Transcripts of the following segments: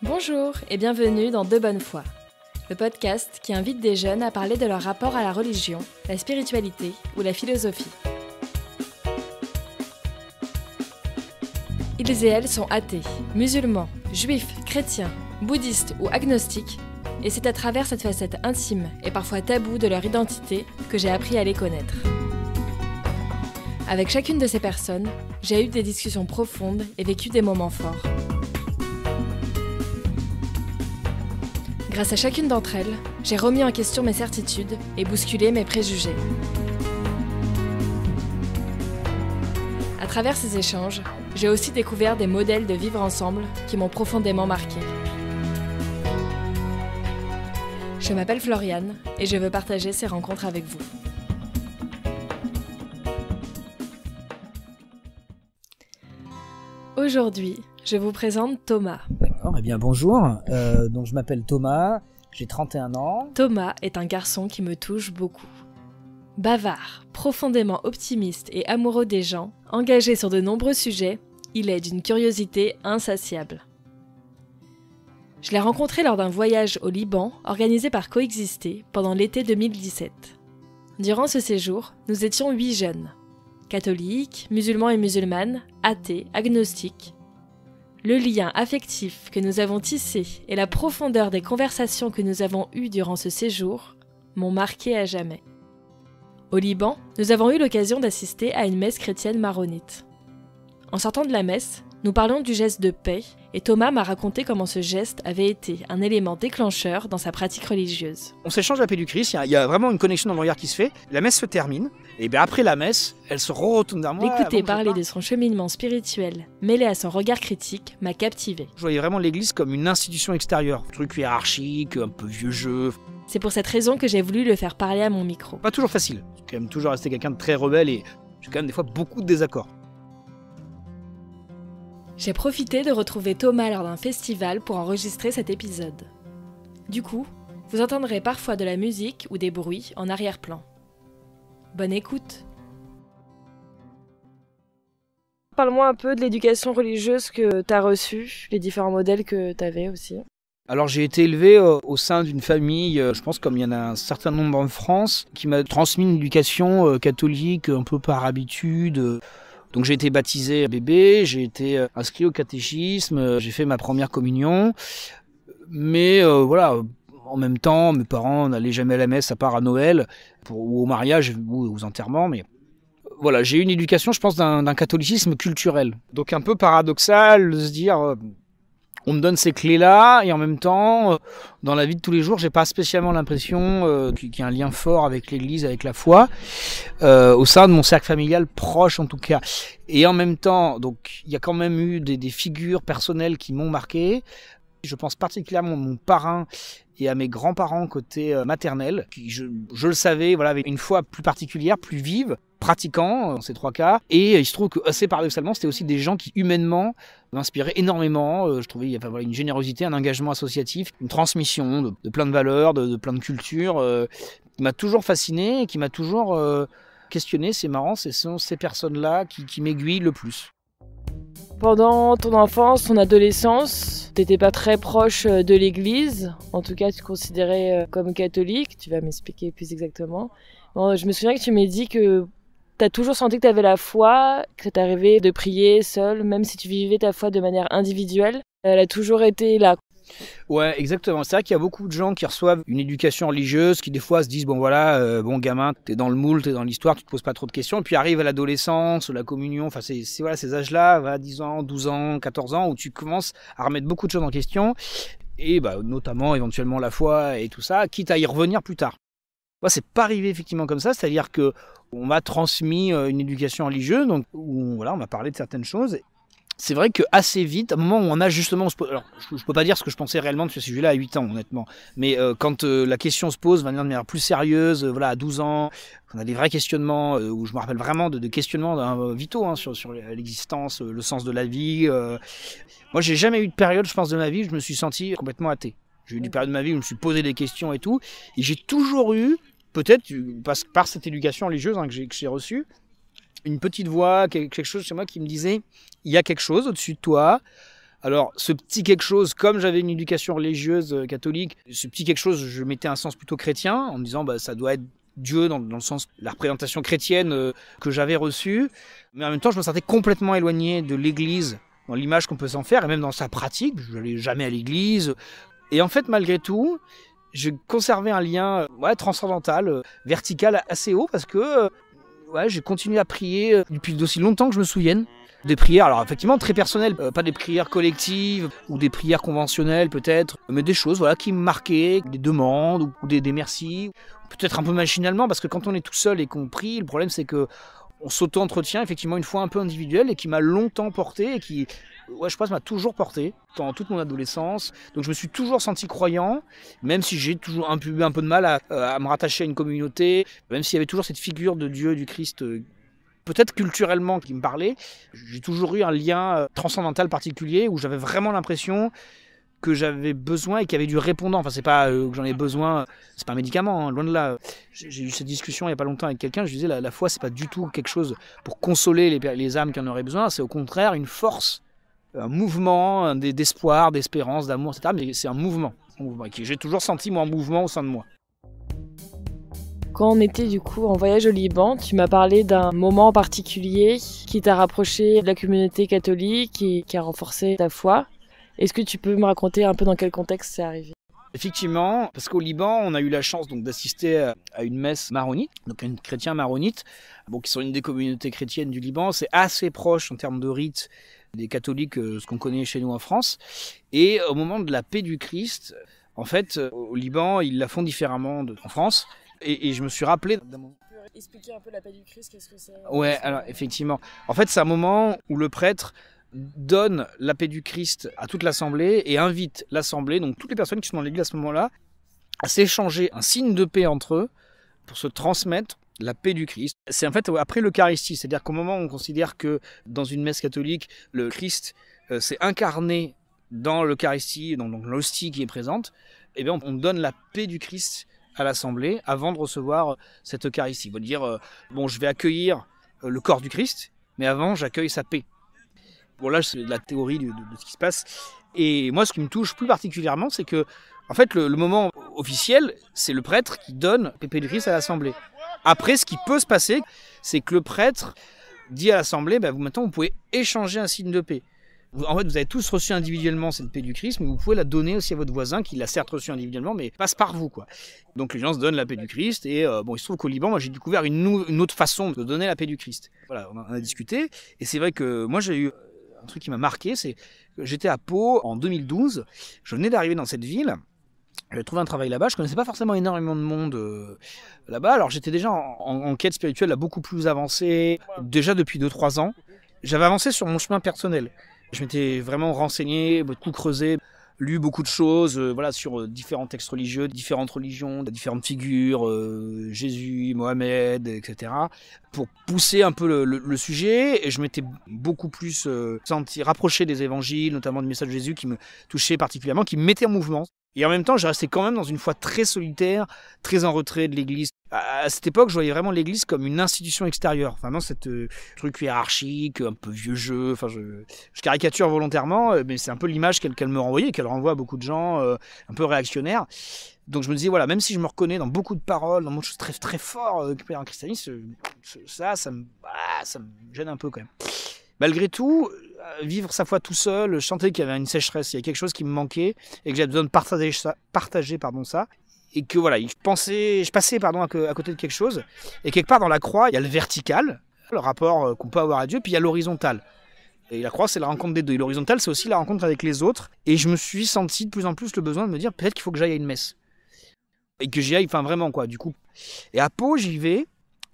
Bonjour et bienvenue dans De Bonne Foi, le podcast qui invite des jeunes à parler de leur rapport à la religion, la spiritualité ou la philosophie. Ils et elles sont athées, musulmans, juifs, chrétiens, bouddhistes ou agnostiques, et c'est à travers cette facette intime et parfois taboue de leur identité que j'ai appris à les connaître. Avec chacune de ces personnes, j'ai eu des discussions profondes et vécu des moments forts. Grâce à chacune d'entre elles, j'ai remis en question mes certitudes et bousculé mes préjugés. À travers ces échanges, j'ai aussi découvert des modèles de vivre ensemble qui m'ont profondément marquée. Je m'appelle Floriane et je veux partager ces rencontres avec vous. Aujourd'hui, je vous présente Thomas. D'accord, eh bien bonjour, donc je m'appelle Thomas, j'ai 31 ans. Thomas est un garçon qui me touche beaucoup. Bavard, profondément optimiste et amoureux des gens, engagé sur de nombreux sujets, il est d'une curiosité insatiable. Je l'ai rencontré lors d'un voyage au Liban organisé par Coexister pendant l'été 2017. Durant ce séjour, nous étions 8 jeunes. Catholiques, musulmans et musulmanes, athées, agnostiques. Le lien affectif que nous avons tissé et la profondeur des conversations que nous avons eues durant ce séjour m'ont marqué à jamais. Au Liban, nous avons eu l'occasion d'assister à une messe chrétienne maronite. En sortant de la messe, nous parlions du geste de paix et Thomas m'a raconté comment ce geste avait été un élément déclencheur dans sa pratique religieuse. On s'échange la paix du Christ, il y a vraiment une connexion dans le regard qui se fait. La messe se termine, et bien après la messe, elle se retourne vers moi. L'écouter parler de son cheminement spirituel, mêlé à son regard critique, m'a captivé. Je voyais vraiment l'église comme une institution extérieure, un truc hiérarchique, un peu vieux jeu. C'est pour cette raison que j'ai voulu le faire parler à mon micro. Pas toujours facile, je suis quand même toujours resté quelqu'un de très rebelle et j'ai quand même des fois beaucoup de désaccords. J'ai profité de retrouver Thomas lors d'un festival pour enregistrer cet épisode. Du coup, vous entendrez parfois de la musique ou des bruits en arrière-plan. Bonne écoute. Parle-moi un peu de l'éducation religieuse que tu as reçue, les différents modèles que tu avais aussi. Alors j'ai été élevé au sein d'une famille, je pense comme il y en a un certain nombre en France, qui m'a transmis une éducation catholique un peu par habitude. Donc j'ai été baptisé bébé, j'ai été inscrit au catéchisme, j'ai fait ma première communion. Mais voilà, en même temps, mes parents n'allaient jamais à la messe à part à Noël, ou au mariage, ou aux enterrements. Mais voilà, j'ai eu une éducation, je pense, d'un catholicisme culturel. Donc un peu paradoxal de se dire... on me donne ces clés-là et en même temps, dans la vie de tous les jours, j'ai pas spécialement l'impression qu'il y a un lien fort avec l'Église, avec la foi, au sein de mon cercle familial proche en tout cas. Et en même temps, donc il y a quand même eu des figures personnelles qui m'ont marqué. Je pense particulièrement à mon parrain et à mes grands-parents côté maternel, qui je le savais, voilà, avec une foi plus particulière, plus vive, pratiquant dans ces trois cas. Et il se trouve que assez paradoxalement, c'était aussi des gens qui humainement m'inspiraient énormément. Je trouvais qu'il y avait une générosité, un engagement associatif, une transmission de plein de valeurs, de plein de cultures, qui m'a toujours fasciné et qui m'a toujours questionné. C'est marrant, ce sont ces personnes-là qui m'aiguillent le plus. Pendant ton enfance, ton adolescence, t'étais pas très proche de l'église. En tout cas, tu te considérais comme catholique. Tu vas m'expliquer plus exactement. Bon, je me souviens que tu m'as dit que t'as toujours senti que t'avais la foi, que t'arrivais de prier seul, même si tu vivais ta foi de manière individuelle. Elle a toujours été là. Ouais, exactement. C'est vrai qu'il y a beaucoup de gens qui reçoivent une éducation religieuse, qui des fois se disent, bon voilà, bon gamin, t'es dans le moule, t'es dans l'histoire, tu te poses pas trop de questions. Et puis arrive à l'adolescence, la communion, enfin c'est voilà, ces âges-là, voilà, 10 ans, 12 ans, 14 ans, où tu commences à remettre beaucoup de choses en question. Et bah, notamment, éventuellement, la foi et tout ça, quitte à y revenir plus tard. Moi, c'est pas arrivé effectivement comme ça, c'est-à-dire que on m'a transmis une éducation religieuse, donc où voilà, on m'a parlé de certaines choses. C'est vrai que assez vite, à un moment où on a justement... Alors, je peux pas dire ce que je pensais réellement de ce sujet-là à 8 ans, honnêtement. Mais quand la question se pose de manière plus sérieuse, voilà, à 12 ans, on a des vrais questionnements, où je me rappelle vraiment de questionnements vitaux sur l'existence, le sens de la vie. Moi, j'ai jamais eu de période, je pense, de ma vie où je me suis senti complètement athée. J'ai eu des périodes de ma vie où je me suis posé des questions et tout. Et j'ai toujours eu, peut-être par cette éducation religieuse que j'ai reçue, une petite voix, quelque chose chez moi qui me disait « il y a quelque chose au-dessus de toi ». Alors, ce petit quelque chose, comme j'avais une éducation religieuse catholique, ce petit quelque chose, je mettais un sens plutôt chrétien, en me disant ça doit être Dieu dans le sens de la représentation chrétienne que j'avais reçue. Mais en même temps, je me sentais complètement éloigné de l'Église, dans l'image qu'on peut s'en faire, et même dans sa pratique. Je n'allais jamais à l'Église. Et en fait, malgré tout, je conservais un lien transcendantal, vertical assez haut, parce que j'ai continué à prier depuis d'aussi longtemps que je me souvienne. Des prières, alors effectivement très personnelles, pas des prières collectives ou des prières conventionnelles peut-être, mais des choses qui me marquaient, des demandes ou des merci, peut-être un peu machinalement, parce que quand on est tout seul et qu'on prie, le problème c'est que on s'auto-entretient effectivement une foi un peu individuelle et qui m'a longtemps porté et qui, je pense, m'a toujours porté dans toute mon adolescence. Donc je me suis toujours senti croyant, même si j'ai toujours un peu de mal à me rattacher à une communauté, même s'il y avait toujours cette figure de Dieu, du Christ, peut-être culturellement qui me parlait. J'ai toujours eu un lien transcendantal particulier où j'avais vraiment l'impression que j'avais besoin et qu'il y avait du répondant. Enfin, c'est pas que j'en ai besoin, c'est pas un médicament, loin de là. J'ai eu cette discussion il y a pas longtemps avec quelqu'un, je disais la foi c'est pas du tout quelque chose pour consoler les âmes qui en auraient besoin, c'est au contraire une force, un mouvement d'espoir, d'espérance, d'amour, etc. Mais c'est un mouvement et j'ai toujours senti moi en mouvement au sein de moi. Quand on était du coup en voyage au Liban, tu m'as parlé d'un moment en particulier qui t'a rapproché de la communauté catholique et qui a renforcé ta foi. Est-ce que tu peux me raconter un peu dans quel contexte c'est arrivé ? Effectivement, parce qu'au Liban, on a eu la chance donc d'assister à une messe maronite, donc un chrétien maronite, qui sont une des communautés chrétiennes du Liban. C'est assez proche en termes de rites des catholiques, ce qu'on connaît chez nous en France. Et au moment de la paix du Christ, en fait, au Liban, ils la font différemment qu'en France. Et je me suis rappelé d'un moment. Tu peux expliquer un peu la paix du Christ, qu'est-ce que c'est ? Ouais, alors effectivement. En fait, c'est un moment où le prêtre donne la paix du Christ à toute l'assemblée et invite l'assemblée, donc toutes les personnes qui sont dans l'église à ce moment-là, à s'échanger un signe de paix entre eux pour se transmettre la paix du Christ. C'est en fait après l'Eucharistie, c'est-à-dire qu'au moment où on considère que dans une messe catholique, le Christ s'est incarné dans l'Eucharistie, dans l'hostie qui est présente, eh bien on donne la paix du Christ à l'assemblée avant de recevoir cette Eucharistie. On va dire, je vais accueillir le corps du Christ, mais avant j'accueille sa paix. Bon là c'est la théorie de ce qui se passe. Et moi ce qui me touche plus particulièrement c'est que en fait le moment officiel c'est le prêtre qui donne la paix du Christ à l'assemblée. Après ce qui peut se passer c'est que le prêtre dit à l'assemblée maintenant vous pouvez échanger un signe de paix. En fait, vous avez tous reçu individuellement cette paix du Christ, mais vous pouvez la donner aussi à votre voisin qui l'a certes reçue individuellement, mais passe par vous, quoi. Donc les gens se donnent la paix du Christ, et il se trouve qu'au Liban, moi j'ai découvert une autre façon de donner la paix du Christ. Voilà, on a discuté, et c'est vrai que moi j'ai eu un truc qui m'a marqué, c'est que j'étais à Pau en 2012, je venais d'arriver dans cette ville, j'avais trouvé un travail là-bas, je connaissais pas forcément énormément de monde là-bas, alors j'étais déjà en quête spirituelle là, beaucoup plus avancée, déjà depuis 2-3 ans. J'avais avancé sur mon chemin personnel. Je m'étais vraiment renseigné, beaucoup creusé, lu beaucoup de choses sur différents textes religieux, différentes religions, différentes figures, Jésus, Mohamed, etc. pour pousser un peu le sujet. Et je m'étais beaucoup plus senti rapproché des évangiles, notamment du message de Jésus qui me touchait particulièrement, qui me mettait en mouvement. Et en même temps, j'ai resté quand même dans une foi très solitaire, très en retrait de l'Église. À cette époque, je voyais vraiment l'Église comme une institution extérieure. Vraiment, cette truc hiérarchique, un peu vieux jeu. Enfin, je caricature volontairement, mais c'est un peu l'image qu'elle me renvoyait, qu'elle renvoie à beaucoup de gens un peu réactionnaires. Donc je me disais, même si je me reconnais dans beaucoup de paroles, dans beaucoup de choses très, très fortes qui en christianisme, ça me gêne un peu quand même. Malgré tout, vivre sa foi tout seul, je sentais qu'il y avait une sécheresse, il y a quelque chose qui me manquait et que j'avais besoin de partager ça, et que je passais à côté de quelque chose. Et quelque part dans la croix, il y a le vertical, le rapport qu'on peut avoir à Dieu, puis il y a l'horizontal. Et la croix, c'est la rencontre des deux. Et l'horizontal, c'est aussi la rencontre avec les autres. Et je me suis senti de plus en plus le besoin de me dire peut-être qu'il faut que j'aille à une messe. Et que j'y aille, vraiment quoi, du coup. Et à Pau, j'y vais.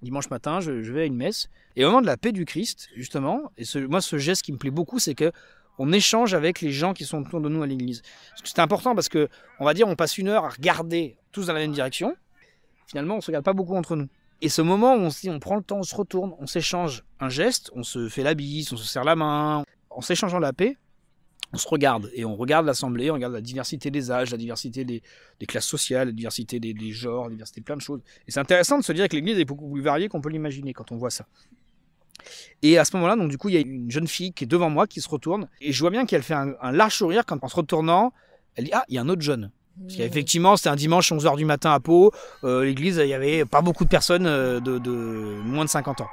Dimanche matin, je vais à une messe. Et au moment de la paix du Christ, justement, et ce geste qui me plaît beaucoup, c'est que on échange avec les gens qui sont autour de nous à l'église. Parce que c'est important parce que, on va dire, on passe 1 heure à regarder tous dans la même direction. Finalement, on se regarde pas beaucoup entre nous. Et ce moment où on prend le temps, on se retourne, on s'échange un geste, on se fait la bise, on se serre la main. En s'échangeant la paix, on se regarde. Et on regarde l'assemblée, on regarde la diversité des âges, la diversité des classes sociales, la diversité des genres, la diversité de plein de choses. Et c'est intéressant de se dire que l'église est beaucoup plus variée qu'on peut l'imaginer quand on voit ça. Et à ce moment-là, donc du coup, il y a une jeune fille qui est devant moi, qui se retourne, et je vois bien qu'elle fait un large sourire quand, en se retournant, elle dit « Ah, il y a un autre jeune ». Parce qu'effectivement, c'était un dimanche 11h du matin à Pau, l'église, il y avait pas beaucoup de personnes de moins de 50 ans.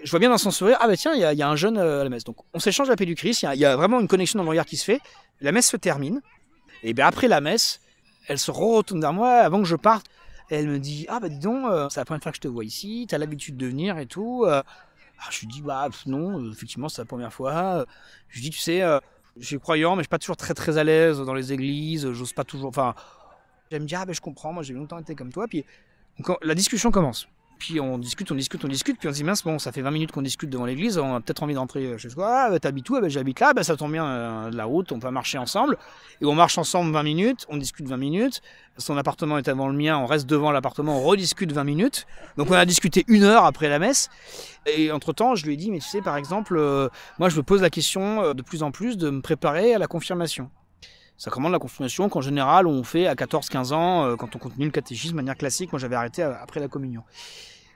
Je vois bien dans son sourire, ah bah tiens, il y a un jeune à la messe. Donc on s'échange la paix du Christ, il y a vraiment une connexion dans le regard qui se fait. La messe se termine, et bien après la messe, elle se retourne vers moi avant que je parte. Et elle me dit, ah bah dis donc, c'est la première fois que je te vois ici, t'as l'habitude de venir et tout. Je lui dis, bah non, effectivement c'est la première fois. Je lui dis, tu sais, je suis croyant, mais je suis pas toujours très très à l'aise dans les églises, j'ose pas toujours. Enfin, elle me dit, ah ben je comprends, moi j'ai longtemps été comme toi. Puis donc, la discussion commence. Puis on discute, puis on se dit, mince, bon, ça fait 20 minutes qu'on discute devant l'église, on a peut-être envie d'entrer chez soi. Ah, t'habites où? Ah, ben, j'habite là, ben, ça tombe bien, de la route, on peut marcher ensemble. Et on marche ensemble 20 minutes, on discute 20 minutes. Son appartement est avant le mien, on reste devant l'appartement, on rediscute 20 minutes. Donc on a discuté 1 heure après la messe. Et entre-temps, je lui ai dit, mais tu sais, par exemple, moi je me pose la question de plus en plus de me préparer à la confirmation. Sacrement de la confirmation qu'en général on fait à 14-15 ans quand on continue le catéchisme de manière classique. Moi j'avais arrêté après la communion.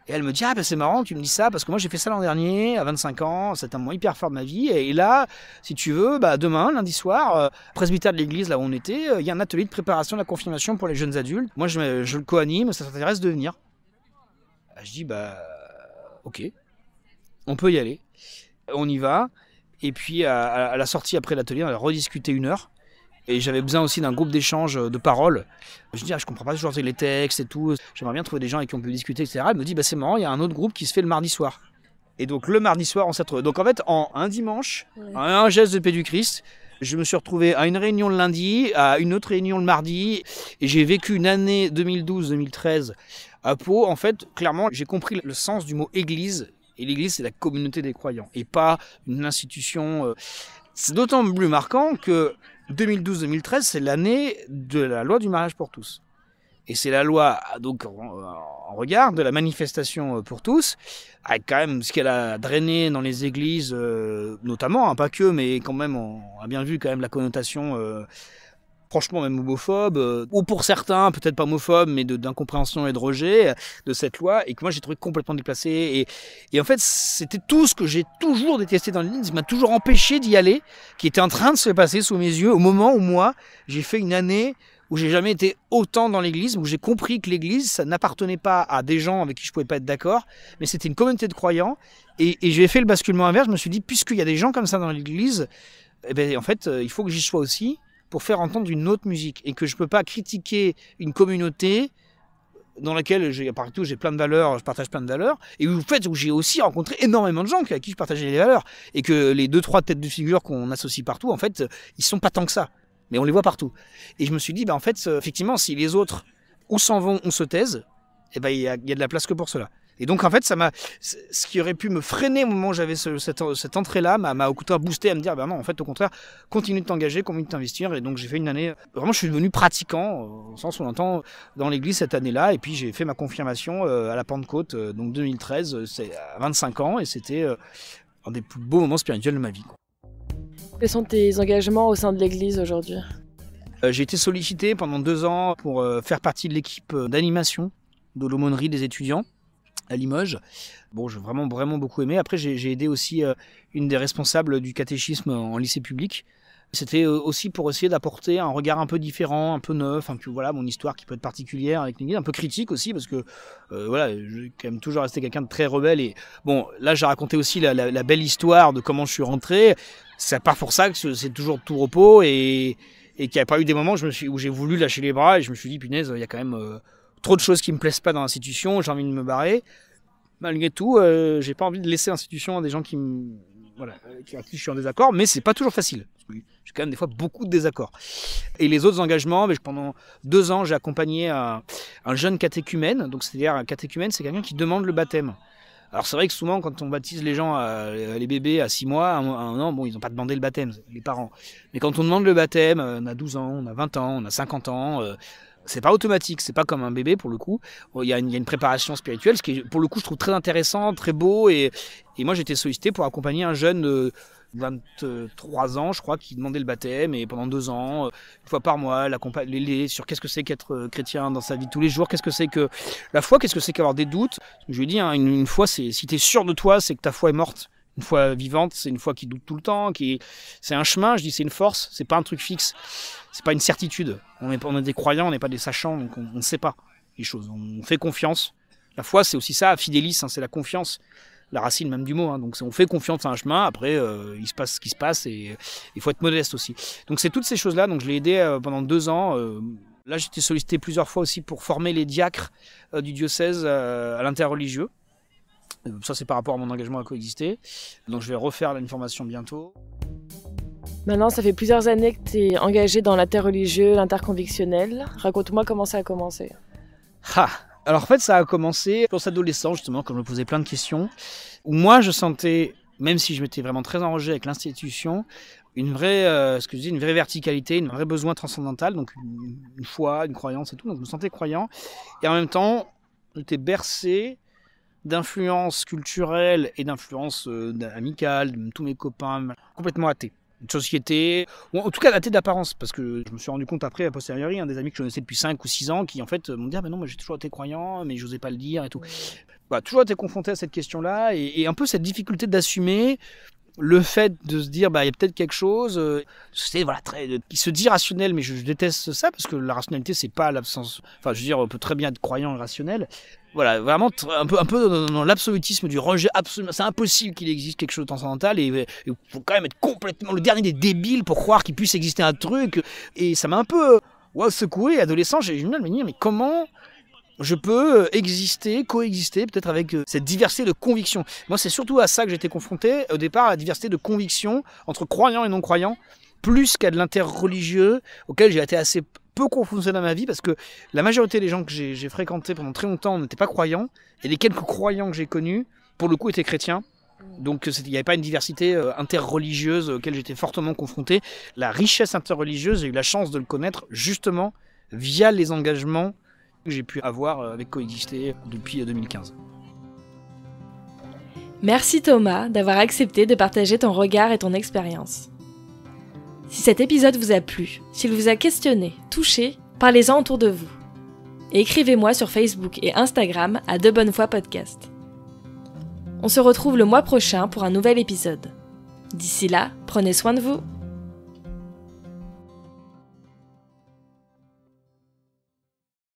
Et elle me dit, ah ben c'est marrant que tu me dis ça, parce que moi j'ai fait ça l'an dernier, à 25 ans, c'est un moment hyper fort de ma vie, et là, si tu veux, bah demain, lundi soir, presbytère de l'église, là où on était, il y a un atelier de préparation de la confirmation pour les jeunes adultes. Moi je le co-anime, ça t'intéresse de venir? Je dis, bah ok, on peut y aller. On y va, et puis à la sortie après l'atelier, on a rediscuté 1 heure. Et j'avais besoin aussi d'un groupe d'échange de paroles. Je dis, je comprends pas toujours les textes et tout. J'aimerais bien trouver des gens avec qui on peut discuter, etc. Elle me dit, bah c'est marrant, il y a un autre groupe qui se fait le mardi soir. Et donc le mardi soir, on s'est retrouvé. Donc en fait, en un dimanche, un geste de paix du Christ, je me suis retrouvé à une réunion le lundi, à une autre réunion le mardi. Et j'ai vécu une année 2012-2013 à Pau. En fait, clairement, j'ai compris le sens du mot église. Et l'église, c'est la communauté des croyants. Et pas une institution. C'est d'autant plus marquant que 2012-2013, c'est l'année de la loi du mariage pour tous. Et c'est la loi, donc en regard de la manifestation pour tous, avec quand même ce qu'elle a drainé dans les églises, notamment, pas que, mais quand même, on a bien vu quand même la connotation, franchement même homophobe, ou pour certains, peut-être pas homophobe, mais d'incompréhension et de rejet de cette loi, et que moi j'ai trouvé complètement déplacé. Et en fait, c'était tout ce que j'ai toujours détesté dans l'Église, m'a toujours empêché d'y aller, qui était en train de se passer sous mes yeux, au moment où moi, j'ai fait une année où j'ai jamais été autant dans l'église, où j'ai compris que l'église, ça n'appartenait pas à des gens avec qui je pouvais pas être d'accord, mais c'était une communauté de croyants, et j'ai fait le basculement inverse. Je me suis dit, puisqu'il y a des gens comme ça dans l'église, eh ben, en fait, il faut que j'y sois aussi, pour faire entendre une autre musique, et que je peux pas critiquer une communauté dans laquelle partout j'ai plein de valeurs, je partage plein de valeurs, et où, en fait, où j'ai aussi rencontré énormément de gens avec qui je partageais les valeurs, et que les 2-3 têtes de figure qu'on associe partout, en fait, ils sont pas tant que ça. Mais on les voit partout. Et je me suis dit, bah en fait, effectivement, si les autres ou s'en vont ou se taisent, eh ben, il y a de la place que pour cela. Et donc, en fait, ce qui aurait pu me freiner au moment où j'avais cette entrée-là, m'a au contraire boosté à me dire, bah non, en fait, au contraire, continue de t'engager, continue de t'investir. Et donc, j'ai fait une année, vraiment, je suis devenu pratiquant, au sens où on entend dans l'église cette année-là. Et puis, j'ai fait ma confirmation à la Pentecôte, donc 2013, c'est à 25 ans. Et c'était un des plus beaux moments spirituels de ma vie, quoi. Quels sont tes engagements au sein de l'Église aujourd'hui? J'ai été sollicité pendant 2 ans pour faire partie de l'équipe d'animation de l'aumônerie des étudiants à Limoges. Bon, j'ai vraiment beaucoup aimé. Après, j'ai aidé aussi une des responsables du catéchisme en lycée public. C'était aussi pour essayer d'apporter un regard un peu différent, un peu neuf, un peu, voilà, mon histoire qui peut être particulière avec l'Église, un peu critique aussi, parce que voilà, j'ai quand même toujours resté quelqu'un de très rebelle. Et bon, là, j'ai raconté aussi la belle histoire de comment je suis rentré. C'est pas pour ça que c'est toujours tout repos, et qu'il n'y a pas eu des moments où j'ai voulu lâcher les bras, et je me suis dit, punaise, il y a quand même trop de choses qui me plaisent pas dans l'institution, j'ai envie de me barrer. Malgré tout, j'ai pas envie de laisser l'institution à des gens qui avec qui je suis en désaccord, mais c'est pas toujours facile. J'ai quand même des fois beaucoup de désaccords. Et les autres engagements, pendant 2 ans, j'ai accompagné un jeune catéchumène. Donc, c'est-à-dire, un catéchumène, c'est quelqu'un qui demande le baptême. Alors c'est vrai que souvent quand on baptise les gens, les bébés à 6 mois, à 1 an, bon, ils n'ont pas demandé le baptême, les parents. Mais quand on demande le baptême, on a 12 ans, on a 20 ans, on a 50 ans, c'est pas automatique, c'est pas comme un bébé pour le coup. Il y a une préparation spirituelle, ce qui est, pour le coup, je trouve très intéressant, très beau. Et moi, j'ai été sollicité pour accompagner un jeune de 23 ans, je crois, qui demandait le baptême, et pendant 2 ans, une fois par mois, l'aider sur qu'est-ce que c'est qu'être chrétien dans sa vie de tous les jours, qu'est-ce que c'est que la foi, qu'est-ce que c'est qu'avoir des doutes. Je lui ai dit, hein, une foi, si tu es sûr de toi, c'est que ta foi est morte. Une foi vivante, c'est une foi qui doute tout le temps, c'est un chemin, je dis c'est une force, c'est pas un truc fixe, c'est pas une certitude. On est des croyants, on n'est pas des sachants, donc on ne sait pas les choses, on fait confiance. La foi, c'est aussi ça, fidélis, hein, c'est la confiance, la racine même du mot, hein, donc on fait confiance à un chemin, après il se passe ce qui se passe, et il faut être modeste aussi. Donc c'est toutes ces choses-là, donc je l'ai aidé pendant 2 ans. Là, j'ai été sollicité plusieurs fois aussi pour former les diacres du diocèse à l'interreligieux. Ça, c'est par rapport à mon engagement à coexister. Donc, je vais refaire une formation bientôt. Maintenant, ça fait plusieurs années que tu es engagé dans l'interreligieux, l'interconvictionnel. Raconte-moi comment ça a commencé. Alors, en fait, ça a commencé pour adolescent, justement, quand je me posais plein de questions, où moi, je sentais, même si je m'étais vraiment très enragé avec l'institution, une vraie verticalité, un vrai besoin transcendantal, donc une foi, une croyance et tout. Donc, je me sentais croyant. Et en même temps, j'étais bercé d'influence culturelle et d'influence amicale, de tous mes copains, complètement athée. Une société, ou en tout cas athée d'apparence, parce que je me suis rendu compte après, a posteriori, des amis que je connaissais depuis 5 ou 6 ans, qui en fait m'ont dit « Ah ben non, moi j'ai toujours été croyant, mais j'osais pas le dire et tout ». Toujours été confronté à cette question-là, et un peu cette difficulté d'assumer le fait de se dire, il y a peut-être quelque chose, c'est qui se dit rationnel, mais je déteste ça, parce que la rationalité, c'est pas l'absence, enfin, je veux dire, on peut très bien être croyant et rationnel. Voilà, vraiment un peu dans l'absolutisme du rejet absolument. C'est impossible qu'il existe quelque chose de transcendantal, et il faut quand même être complètement le dernier des débiles pour croire qu'il puisse exister un truc. Et ça m'a un peu secoué. Adolescent, j'ai eu me dire, mais comment je peux coexister peut-être avec cette diversité de convictions. Moi, c'est surtout à ça que j'étais confronté au départ, à la diversité de convictions entre croyants et non-croyants, plus qu'à de l'interreligieux, auquel j'ai été assez peu confronté dans ma vie, parce que la majorité des gens que j'ai fréquentés pendant très longtemps n'étaient pas croyants, et les quelques croyants que j'ai connus, pour le coup, étaient chrétiens. Donc il n'y avait pas une diversité interreligieuse auquel j'étais fortement confronté. La richesse interreligieuse, j'ai eu la chance de le connaître justement via les engagements que j'ai pu avoir avec Coexister depuis 2015. Merci Thomas d'avoir accepté de partager ton regard et ton expérience. Si cet épisode vous a plu, s'il vous a questionné, touché, parlez-en autour de vous. Et écrivez-moi sur Facebook et Instagram à De Bonne Foi Podcast. On se retrouve le mois prochain pour un nouvel épisode. D'ici là, prenez soin de vous.